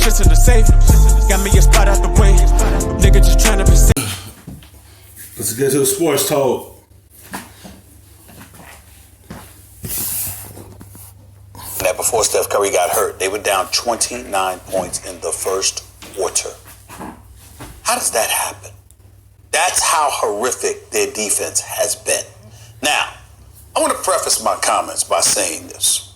shit's in the safe. Got me a spot out the way. Nigga just trying to be safe. Let's get to the sports talk. That before Steph Curry got hurt, they were down 29 points in the first quarter. How does that happen? That's how horrific their defense has been. Now, I want to preface my comments by saying this.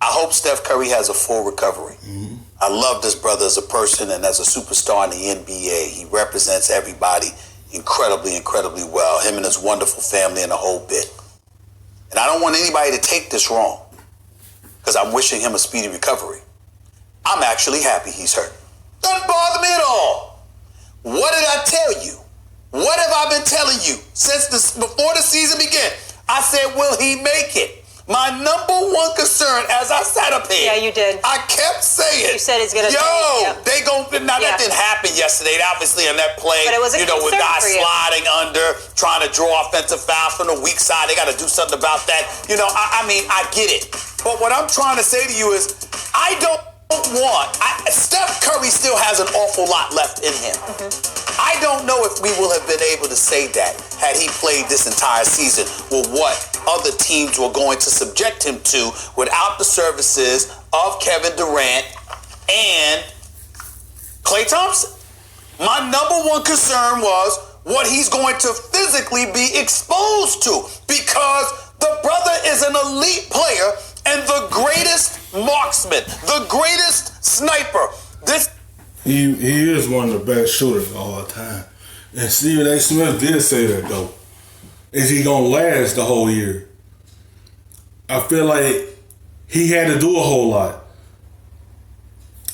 I hope Steph Curry has a full recovery. Mm-hmm. I love this brother as a person and as a superstar in the NBA. He represents everybody incredibly, incredibly well. Him and his wonderful family and the whole bit. And I don't want anybody to take this wrong, because I'm wishing him a speedy recovery. I'm actually happy he's hurt. Doesn't bother me at all. What did I tell you? What have I been telling you before the season began? I said, will he make it? My number one concern as I sat up here. Yeah, you did. I kept saying. You said he's going to. They gon'. Now that didn't happen yesterday. Obviously, on that play, but it was a with guys for you. sliding under, trying to draw offensive fouls from the weak side. They got to do something about that. I mean, I get it. But what I'm trying to say to you is, I don't want. Steph Curry still has an awful lot left in him. Mm-hmm. I don't know if we will have been able to say that had he played this entire season with what other teams were going to subject him to without the services of Kevin Durant and Klay Thompson. My number one concern was what he's going to physically be exposed to, because the brother is an elite player and the greatest marksman, the greatest sniper. He is one of the best shooters of all time. And Stephen A. Smith did say that, though. Is he going to last the whole year? I feel like he had to do a whole lot.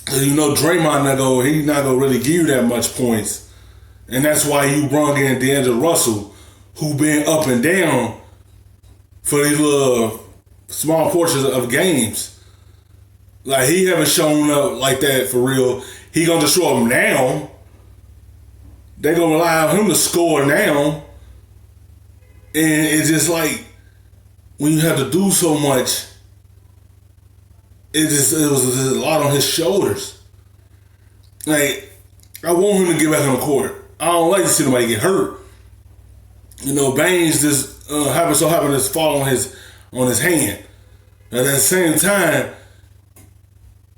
Because Draymond he's not going to really give you that much points. And that's why you brought in D'Angelo Russell, who been up and down for these little small portions of games. Like, he haven't shown up like that for real. He gonna just show up now. They gonna rely on him to score now. And it's just like, when you have to do so much, it was just a lot on his shoulders. Like, I want him to get back on the court. I don't like to see nobody get hurt. Baines just happened to fall on his hand. And at the same time,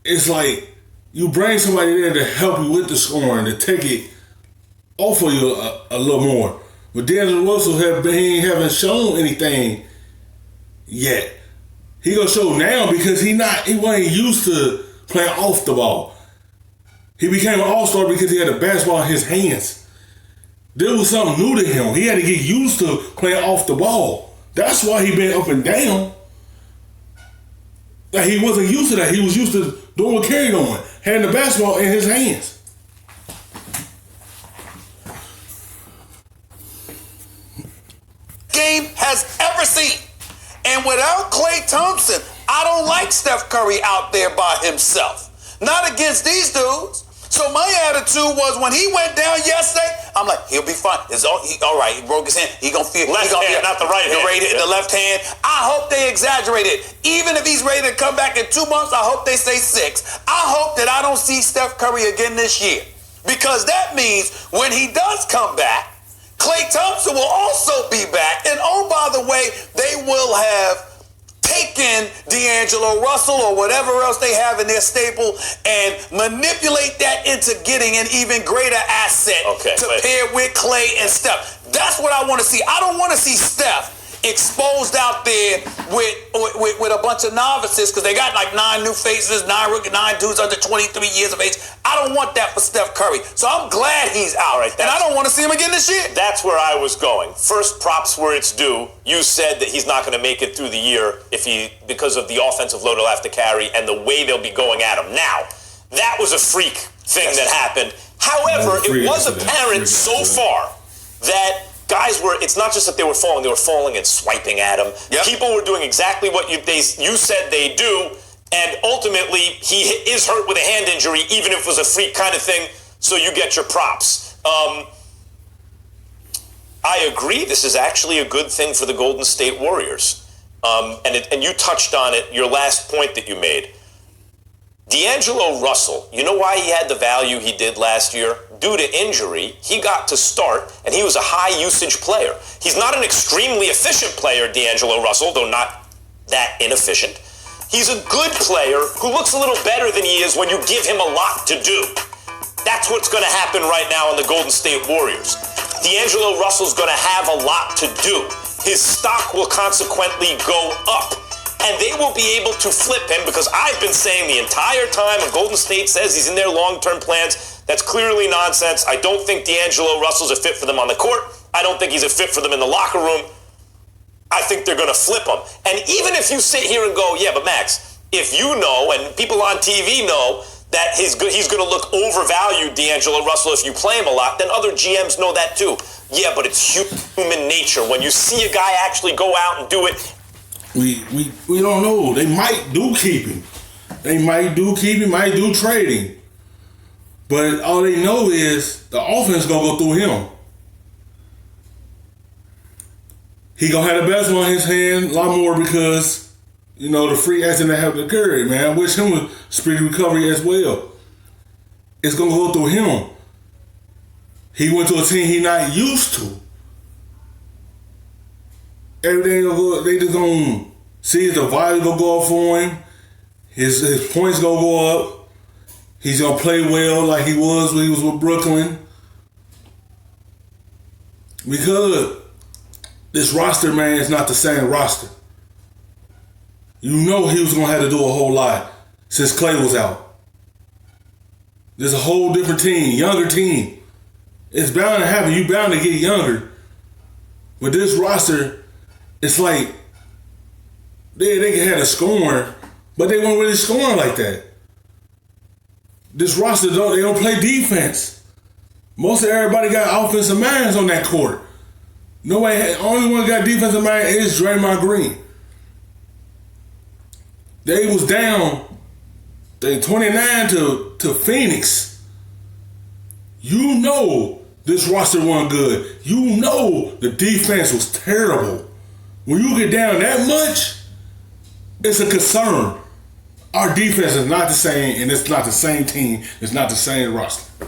it's like, you bring somebody there to help you with the scoring, to take it off of you a little more. But D'Angelo Russell he haven't shown anything yet. He gonna show now because he wasn't used to playing off the ball. He became an all-star because he had a basketball in his hands. There was something new to him. He had to get used to playing off the ball. That's why he been up and down. Like, he wasn't used to that. He was used to doing what Curry doing, having the basketball in his hands. Game has ever seen. And without Klay Thompson, I don't like Steph Curry out there by himself. Not against these dudes. So my attitude was, when he went down yesterday, I'm like, he'll be fine. All right, he broke his hand. He gonna feel left hand, not the right hand. The left hand. I hope they exaggerated. Even if he's ready to come back in 2 months, I hope they say 6. I hope that I don't see Steph Curry again this year, because that means when he does come back, Klay Thompson will also be back. And oh, by the way, they will have taken D'Angelo Russell or whatever else they have in their stable and manipulate that into getting an even greater asset to pair with Klay and Steph. That's what I want to see. I don't want to see Steph exposed out there with a bunch of novices, because they got like 9 new faces, 9 dudes under 23 years of age. I don't want that for Steph Curry. So I'm glad he's out. Right, and I don't want to see him again this year. That's where I was going. First, props where it's due. You said that he's not going to make it through the year because of the offensive load he'll have to carry and the way they'll be going at him. Now, that was a freak thing that happened. However, it was apparent so far that guys it's not just that they were falling and swiping at him. Yep. People were doing exactly what you said they do, and ultimately he is hurt with a hand injury, even if it was a freak kind of thing, so you get your props. I agree, this is actually a good thing for the Golden State Warriors. And you touched on it, your last point that you made. D'Angelo Russell, you know why he had the value he did last year? Due to injury, he got to start, and he was a high-usage player. He's not an extremely efficient player, D'Angelo Russell, though not that inefficient. He's a good player who looks a little better than he is when you give him a lot to do. That's what's going to happen right now in the Golden State Warriors. D'Angelo Russell's going to have a lot to do. His stock will consequently go up. And they will be able to flip him, because I've been saying the entire time when Golden State says he's in their long-term plans, that's clearly nonsense. I don't think D'Angelo Russell's a fit for them on the court. I don't think he's a fit for them in the locker room. I think they're going to flip him. And even if you sit here and go, yeah, but Max, if you know, and people on TV know, that he's going to look overvalued, D'Angelo Russell, if you play him a lot, then other GMs know that too. Yeah, but it's human nature. When you see a guy actually go out and do it, We don't know. They might do keep him. They might do keep him, might do trade him. But all they know is the offense gonna go through him. He gonna have the best one in his hand a lot more because, you know, the free agent that have to Curry, man. I wish him a speedy recovery as well. It's gonna go through him. He went to a team he not used to. Everything they just gonna see the volume gonna go up for him. His points gonna go up. He's gonna play well like he was when he was with Brooklyn. Because this roster, man, is not the same roster. You know he was gonna have to do a whole lot since Clay was out. There's a whole different team, younger team. It's bound to happen. You bound to get younger. But this roster, it's like they can have a scoring, but they weren't really scoring like that. This roster they don't play defense. Most of everybody got offensive minds on that court. Only one got defensive mind is Draymond Green. They was down 29 to Phoenix. You know this roster wasn't good. You know the defense was terrible. When you get down that much, it's a concern. Our defense is not the same, and it's not the same team. It's not the same roster.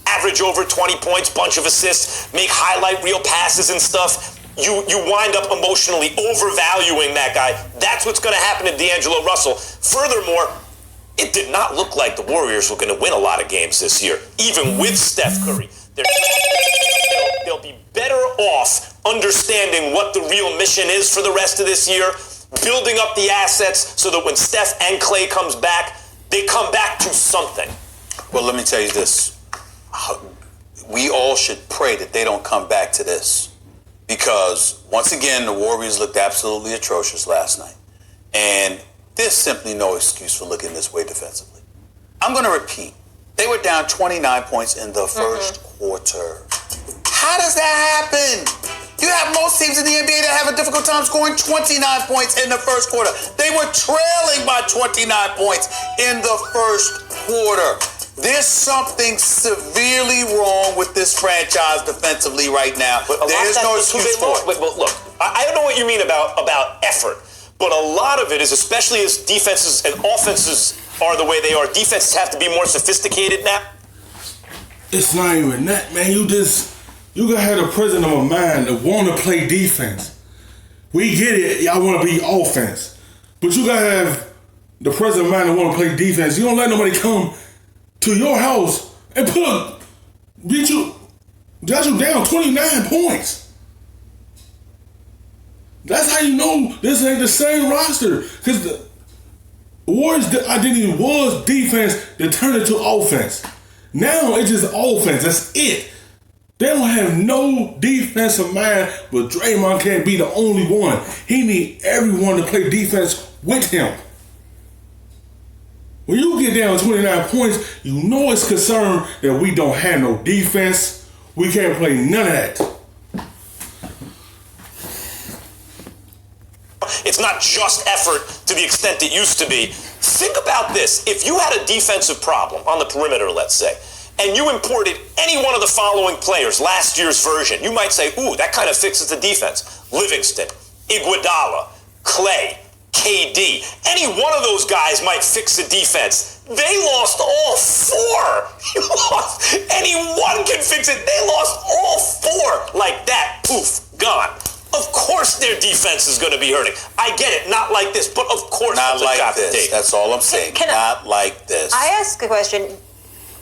Average over 20 points, bunch of assists, make highlight reel passes and stuff. You wind up emotionally overvaluing that guy. That's what's going to happen to D'Angelo Russell. Furthermore, it did not look like the Warriors were going to win a lot of games this year, even with Steph Curry. They'll be better off understanding what the real mission is for the rest of this year, building up the assets so that when Steph and Clay comes back, they come back to something. Well, let me tell you this. We all should pray that they don't come back to this. Because, once again, the Warriors looked absolutely atrocious last night. And there's simply no excuse for looking this way defensively. I'm going to repeat. They were down 29 points in the first quarter. How does that happen? You have most teams in the NBA that have a difficult time scoring 29 points in the first quarter. They were trailing by 29 points in the first quarter. There's something severely wrong with this franchise defensively right now. There's no excuse for it. But look, I don't know what you mean about effort, but a lot of it is, especially as defenses and offenses are the way they are, defenses have to be more sophisticated now. It's not even that, man. You gotta have the presence of a mind that want to play defense. We get it, y'all want to be offense, but you gotta have the presence of mind that want to play defense. You don't let nobody come to your house and got you down 29 points. That's how you know this ain't the same roster. Because the Warriors' identity was defense that turned into offense. Now it's just offense. That's it. They don't have no defensive mind, but Draymond can't be the only one. He need everyone to play defense with him. When you get down 29 points, you know it's concerned that we don't have no defense. We can't play none of that. It's not just effort to the extent it used to be. Think about this. If you had a defensive problem on the perimeter, let's say, and you imported any one of the following players, last year's version, you might say, ooh, that kind of fixes the defense. Livingston, Iguodala, Clay, KD. Any one of those guys might fix the defense. They lost all 4. Any one can fix it. They lost all 4 like that. Poof, gone. Of course their defense is going to be hurting. I get it, not like this, but of course Not that's a like shot to this. take. That's all I'm saying. Not like this. I ask a question.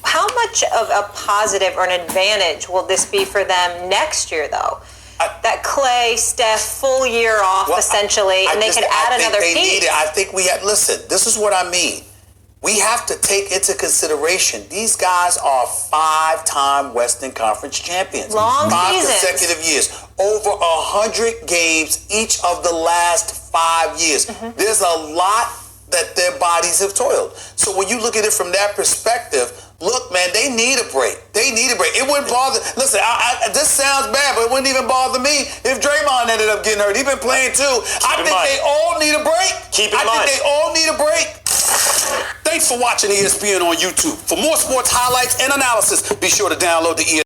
How much of a positive or an advantage will this be for them next year, though? That Clay, Steph, full year off, essentially, and they could add another piece. I think we had, listen, this is what I mean. We have to take into consideration, these guys are 5-time Western Conference champions. Long 5 seasons. consecutive years. Over 100 games each of the last 5 years. There's a lot that their bodies have toiled. So when you look at it from that perspective, look, man, they need a break. They need a break. It wouldn't bother. Listen, this sounds bad, but it wouldn't even bother me if Draymond ended up getting hurt. He's been playing too. I think they all need a break. Keep in mind. I think they all need a break. Thanks for watching ESPN on YouTube. For more sports highlights and analysis, be sure to download the ESPN.